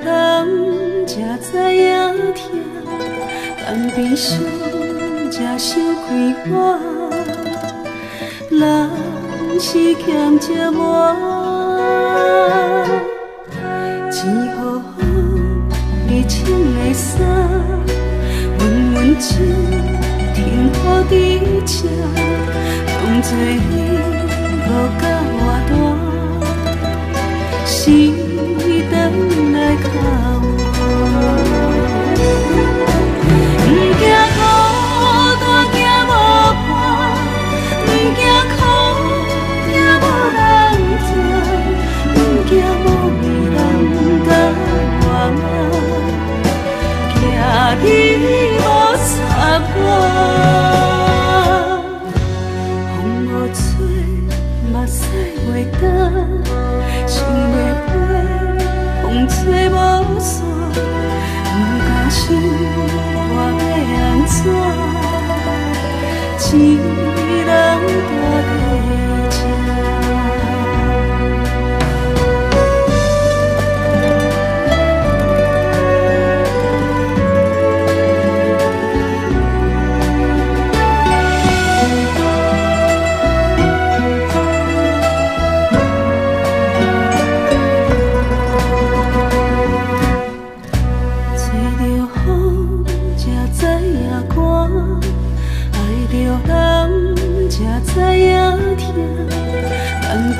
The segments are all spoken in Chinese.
人才知影疼，但悲伤才想开花。人是欠这满，钱好好，你穿的衫，阮温情停靠伫这，当作你无甲我大，时等来靠我。不惊孤单，惊无伴，不惊苦，惊无人知，不惊无味人甲我骂，惊你无插我。风无吹，目屎袂干，想要飞，风吹无线，不敢想我要安怎？一人住在这。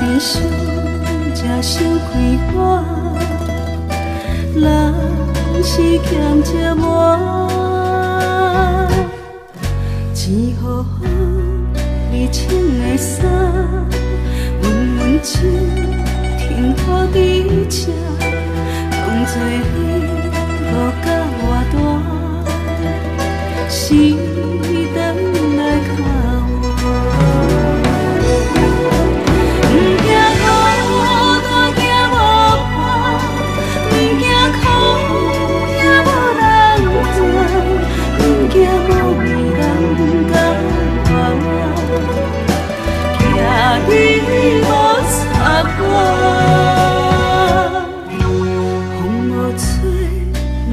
悲伤才想开花，人是欠这满，钱好好，你穿的衫，阮温情停靠伫这，当作你无甲我大，时等来靠我。惊无味人甲我骂，惊你无插我。风无吹，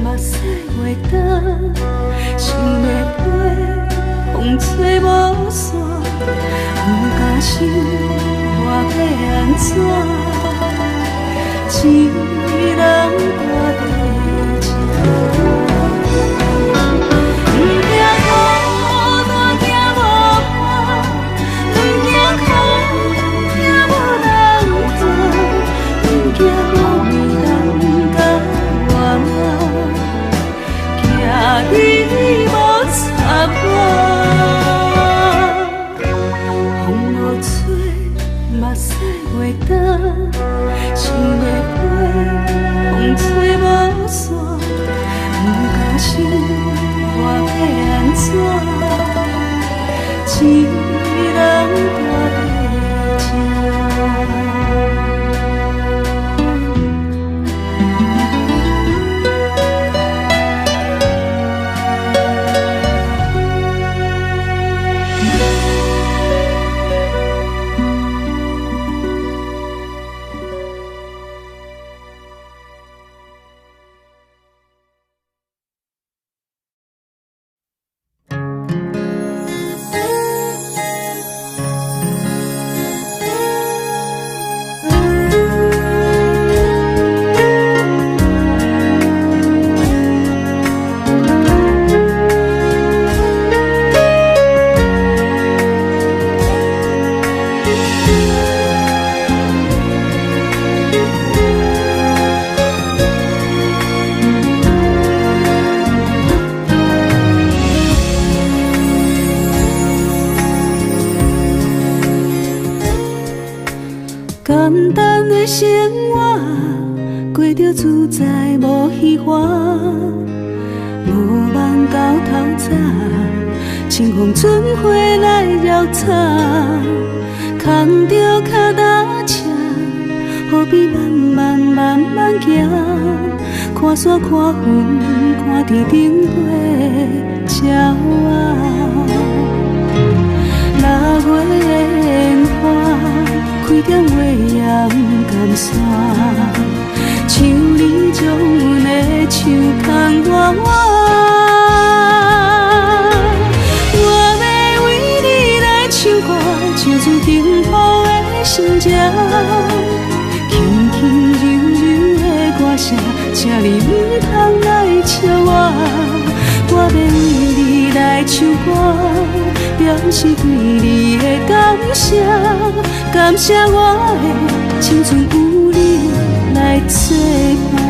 目屎袂干，想要飞，风吹无线，不敢想我要安怎？一人住在这。你无插我，风无吹，目屎袂干，想要飞，风吹无线，不敢想我要安怎？一人住在这。简单的生活，过着自在无虚华，无梦到透早，清风春花来绕插，牵着脚踏车，何必慢慢慢慢行，看山看云，看天顶花鸟仔。腊月的烟花，开在月阳干山，像你将阮手牵我。我要为你来唱歌，唱出幸福的心情。轻轻柔柔的歌声，请你唔通来笑我。我要为你来唱歌，表示对你的感谢，感谢我的青春有你来作伴。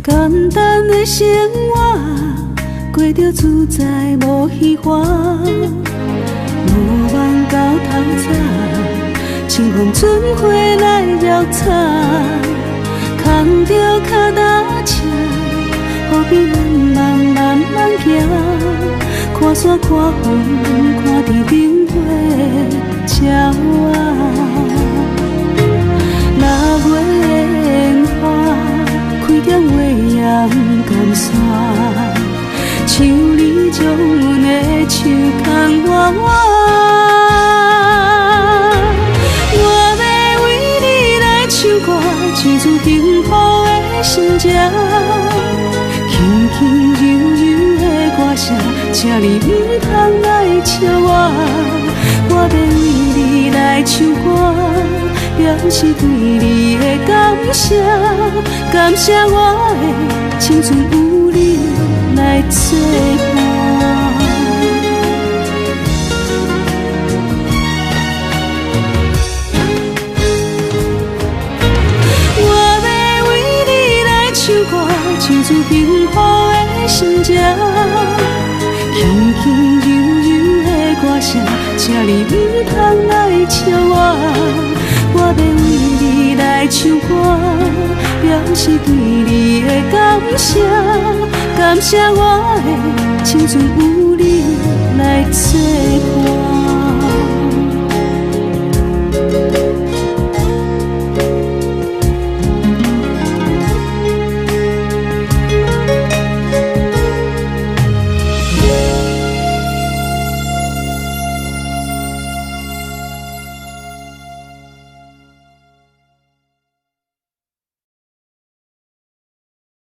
简单的生活，过着自在无虚华。无望到头早，清风春花来绕草。牵着脚踏车，何必慢慢行？看山看风，看天顶花鸟啊。六月的烟花。开点月阳甘山，像你将阮的手牵我。我要为你来唱歌，唱出幸福的心情。轻轻柔柔的歌声，请你唔通来笑我。我要为你来唱歌，表示对你的感谢，感谢我的青春有你来作伴。我要为你来唱歌，唱出幸福的心情。轻轻柔柔的歌声，请你唔通来笑我。我要为你来唱歌，表示对你的感谢，感谢我的青春有你来作伴。